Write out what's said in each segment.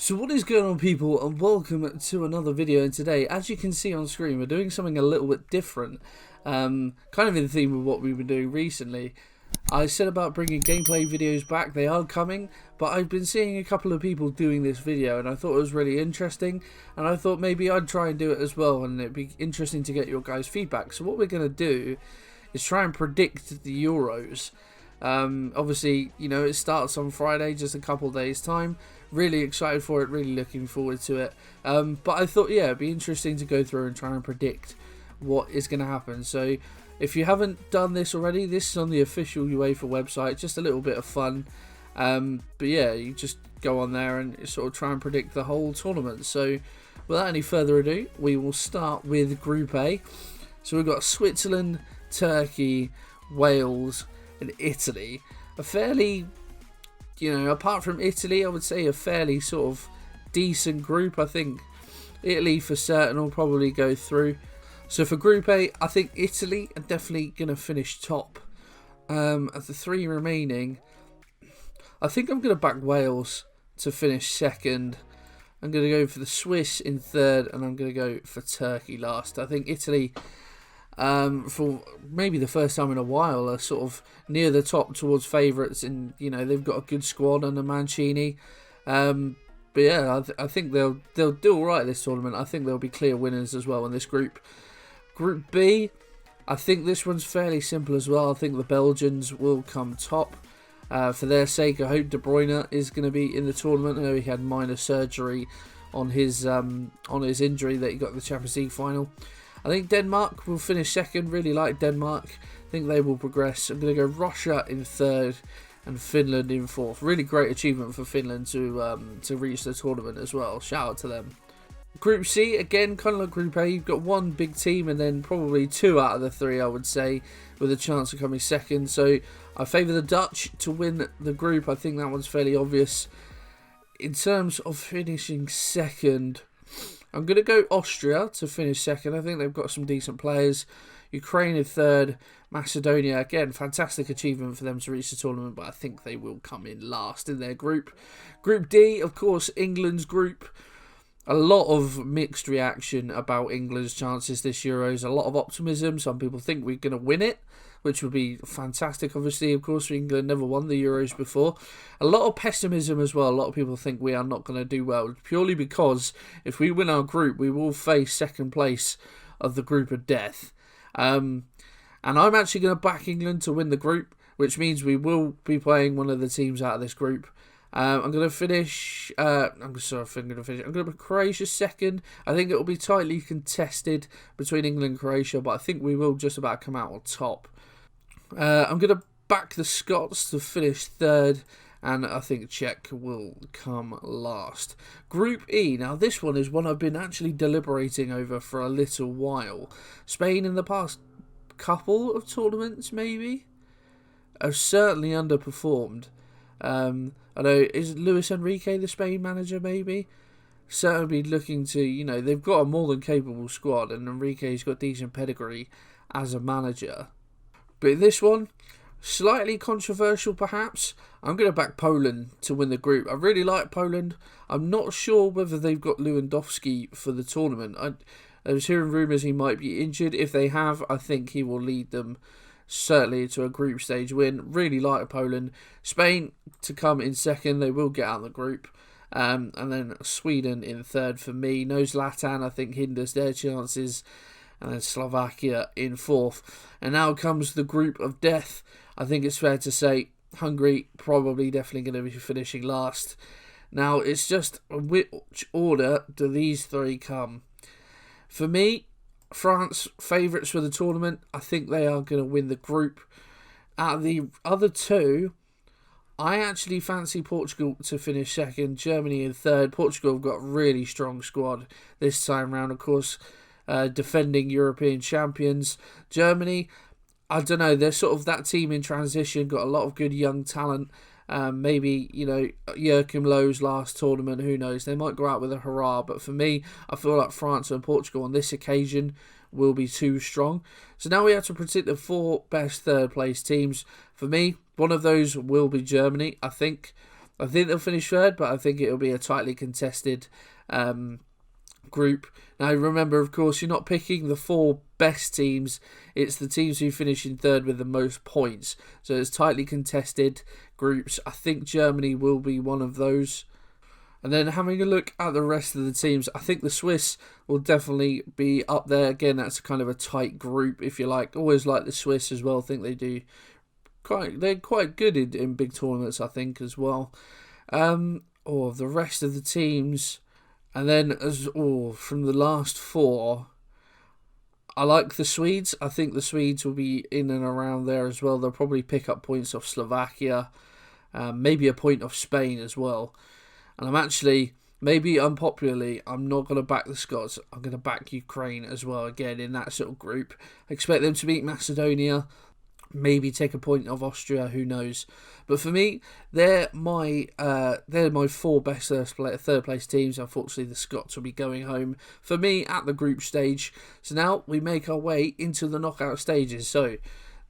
So what is going on, people, and welcome to another video. And today, as you can see on screen, we're doing something a little bit different, kind of in theme with what we've been doing recently. I said about bringing gameplay videos back. They are coming, but I've been seeing a couple of people doing this video and I thought it was really interesting, and I thought maybe I'd try and do it as well, and it'd be interesting to get your guys' feedback. So what we're going to do is try and predict the Euros. Obviously, you know, it starts on Friday, just a couple days time. Really excited for it, really looking forward to it. But I thought, yeah, it'd be interesting to go through and try and predict what is going to happen. So if you haven't done this already, this is on the official UEFA website, just a little bit of fun. But yeah, you just go on there and sort of try and predict the whole tournament. So without any further ado, we will start with Group A. So we've got Switzerland, Turkey, Wales and Italy. A fairly, you know, apart from Italy, I would say a fairly sort of decent group. I think Italy for certain will probably go through. So for Group A, I think Italy are definitely going to finish top. Of the three remaining, I think I'm going to back Wales to finish second. I'm going to go for the Swiss in third, and I'm going to go for Turkey last. I think Italy, for maybe the first time in a while, are sort of near the top towards favourites, and you know they've got a good squad under Mancini. But yeah, I think they'll do all right this tournament. I think they'll be clear winners as well in this group. Group B, I think this one's fairly simple as well. I think the Belgians will come top. For their sake, I hope De Bruyne is going to be in the tournament. I know he had minor surgery on his injury that he got in the Champions League final. I think Denmark will finish second. Really like Denmark. I think they will progress. I'm going to go Russia in third and Finland in fourth. Really great achievement for Finland to reach the tournament as well. Shout out to them. Group C, again, kind of like Group A. You've got one big team and then probably two out of the three, I would say, with a chance of coming second. So I favour the Dutch to win the group. I think that one's fairly obvious. In terms of finishing second, I'm going to go Austria to finish second. I think they've got some decent players. Ukraine in third. Macedonia, again, fantastic achievement for them to reach the tournament, but I think they will come in last in their group. Group D, of course, England's group. A lot of mixed reaction about England's chances this Euros. A lot of optimism. Some people think we're going to win it, which would be fantastic. Obviously, of course, England never won the Euros before. A lot of pessimism as well. A lot of people think we are not going to do well, purely because if we win our group, we will face second place of the group of death. And I'm actually going to back England to win the group, which means we will be playing one of the teams out of this group. I'm going to finish. I'm going to put Croatia second. I think it will be tightly contested between England and Croatia, but I think we will just about come out on top. I'm going to back the Scots to finish third, and I think Czech will come last. Group E. Now this one is one I've been actually deliberating over for a little while. Spain in the past couple of tournaments maybe have certainly underperformed. I know, is Luis Enrique the Spain manager maybe? Certainly looking to, you know, they've got a more than capable squad, and Enrique's got decent pedigree as a manager. But this one, slightly controversial perhaps. I'm going to back Poland to win the group. I really like Poland. I'm not sure whether they've got Lewandowski for the tournament. I was hearing rumours he might be injured. If they have, I think he will lead them certainly to a group stage win. Really like Poland. Spain to come in second. They will get out of the group. And then Sweden in third for me. No Zlatan, I think, hinders their chances. And then Slovakia in fourth. And now comes the group of death. I think it's fair to say Hungary probably definitely going to be finishing last. Now it's just which order do these three come? For me, France, favourites for the tournament. I think they are going to win the group. Out of the other two, I actually fancy Portugal to finish second, Germany in third. Portugal have got a really strong squad this time round, of course, defending European champions. Germany, I don't know, they're sort of that team in transition, got a lot of good young talent. Maybe, you know, Joachim Löw's last tournament, who knows, they might go out with a hurrah, but for me, I feel like France and Portugal on this occasion will be too strong. So now we have to predict the four best third place teams. For me, one of those will be Germany, I think. I think they'll finish third, but I think it'll be a tightly contested group. Now remember, of course, you're not picking the 4 best teams, it's the teams who finish in third with the most points. So it's tightly contested groups. I think Germany will be one of those. And then having a look at the rest of the teams, I think the Swiss will definitely be up there. Again, that's kind of a tight group, if you like. Always like the Swiss as well. I think they're quite good in big tournaments, I think, as well. The rest of the teams, and then from the last 4, I like the Swedes. I think the Swedes will be in and around there as well. They'll probably pick up points off Slovakia, maybe a point off Spain as well. And I'm actually, maybe unpopularly, I'm not going to back the Scots. I'm going to back Ukraine as well, again, in that sort of group. I expect them to beat Macedonia, maybe take a point of Austria, who knows. But for me, they're my 4 best third place teams. Unfortunately, the Scots will be going home for me at the group stage. So now we make our way into the knockout stages. So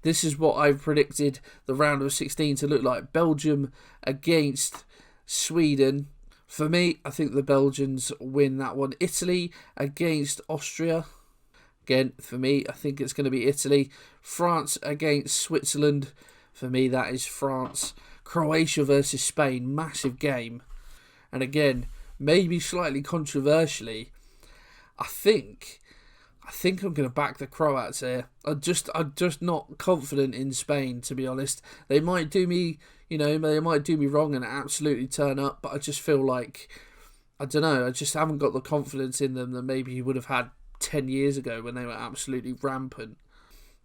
this is what I've predicted the round of 16 to look like. Belgium against Sweden. For me, I think the Belgians win that one. Italy against Austria. Again, for me, I think it's going to be Italy. France against Switzerland. For me, that is France. Croatia versus Spain. Massive game. And again, maybe slightly controversially, I think I'm going to back the Croats here. I'm just not confident in Spain, to be honest. They might do me, they might do me wrong and absolutely turn up, but I just feel like, I don't know, I just haven't got the confidence in them that maybe you would have had 10 years ago when they were absolutely rampant.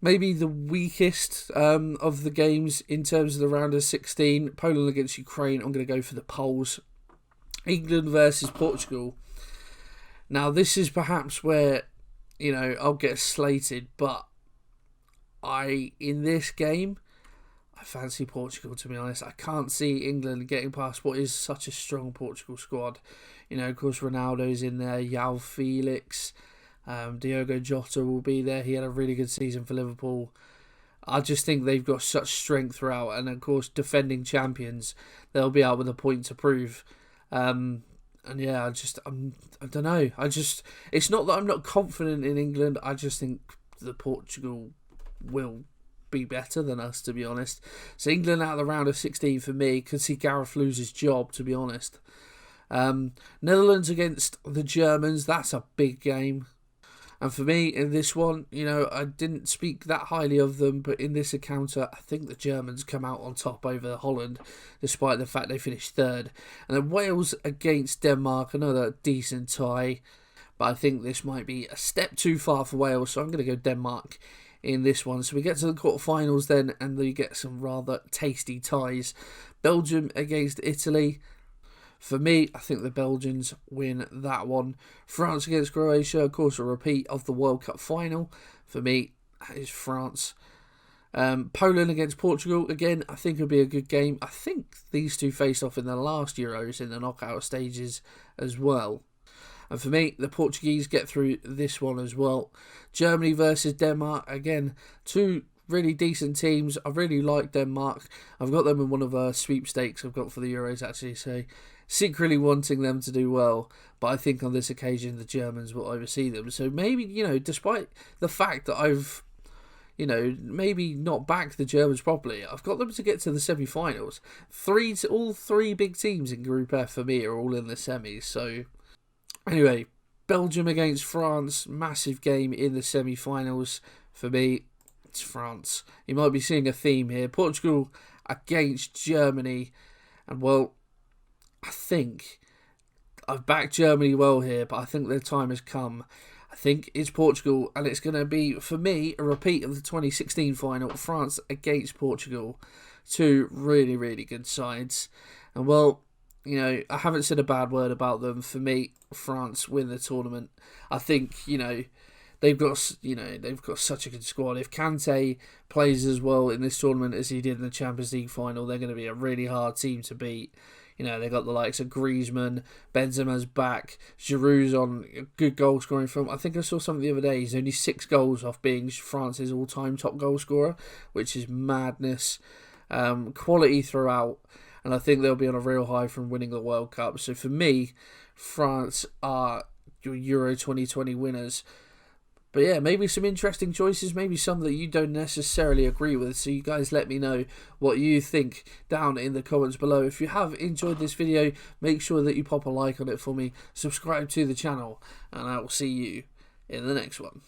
Maybe the weakest of the games in terms of the round of 16, Poland against Ukraine. I'm going to go for the Poles. England versus Portugal. Now, this is perhaps where, I'll get slated, but in this game, I fancy Portugal, to be honest. I can't see England getting past what is such a strong Portugal squad. Of course, Ronaldo's in there, João Felix, Diogo Jota will be there. He had a really good season for Liverpool. I just think they've got such strength throughout, and of course, defending champions, they'll be out with a point to prove. And yeah, I don't know. It's not that I'm not confident in England. I just think that Portugal will be better than us, to be honest. So England out of the round of 16 for me. Could see Gareth lose his job, to be honest. Netherlands against the Germans. That's a big game. And for me, in this one, I didn't speak that highly of them, but in this encounter, I think the Germans come out on top over Holland, despite the fact they finished third. And then Wales against Denmark, another decent tie, but I think this might be a step too far for Wales, so I'm going to go Denmark in this one. So we get to the quarterfinals then, and we get some rather tasty ties. Belgium against Italy. For me, I think the Belgians win that one. France against Croatia, of course, a repeat of the World Cup final. For me, that is France. Poland against Portugal, again, I think it'll be a good game. I think these two faced off in the last Euros in the knockout stages as well. And for me, the Portuguese get through this one as well. Germany versus Denmark, again, two really decent teams. I really like Denmark. I've got them in one of our sweepstakes I've got for the Euros, actually, so secretly wanting them to do well, but I think on this occasion the Germans will oversee them. So maybe, despite the fact that I've, maybe not backed the Germans properly, I've got them to get to the semi-finals. All three big teams in Group F for me are all in the semis. So anyway, Belgium against France, massive game in the semi-finals. For me, it's France. You might be seeing a theme here. Portugal against Germany, and well, I think I've backed Germany well here, but I think their time has come. I think it's Portugal, and it's going to be, for me, a repeat of the 2016 final, France against Portugal. Two really, really good sides. And well, I haven't said a bad word about them. For me, France win the tournament. I think, they've got such a good squad. If Kante plays as well in this tournament as he did in the Champions League final, they're going to be a really hard team to beat. They got the likes of Griezmann, Benzema's back, Giroud's on a good goal scoring form. I think I saw something the other day. He's only 6 goals off being France's all-time top goal scorer, which is madness. Quality throughout. and I think they'll be on a real high from winning the World Cup. So for me, France are your Euro 2020 winners. But yeah, maybe some interesting choices, maybe some that you don't necessarily agree with. So you guys let me know what you think down in the comments below. If you have enjoyed this video, make sure that you pop a like on it for me, subscribe to the channel, and I will see you in the next one.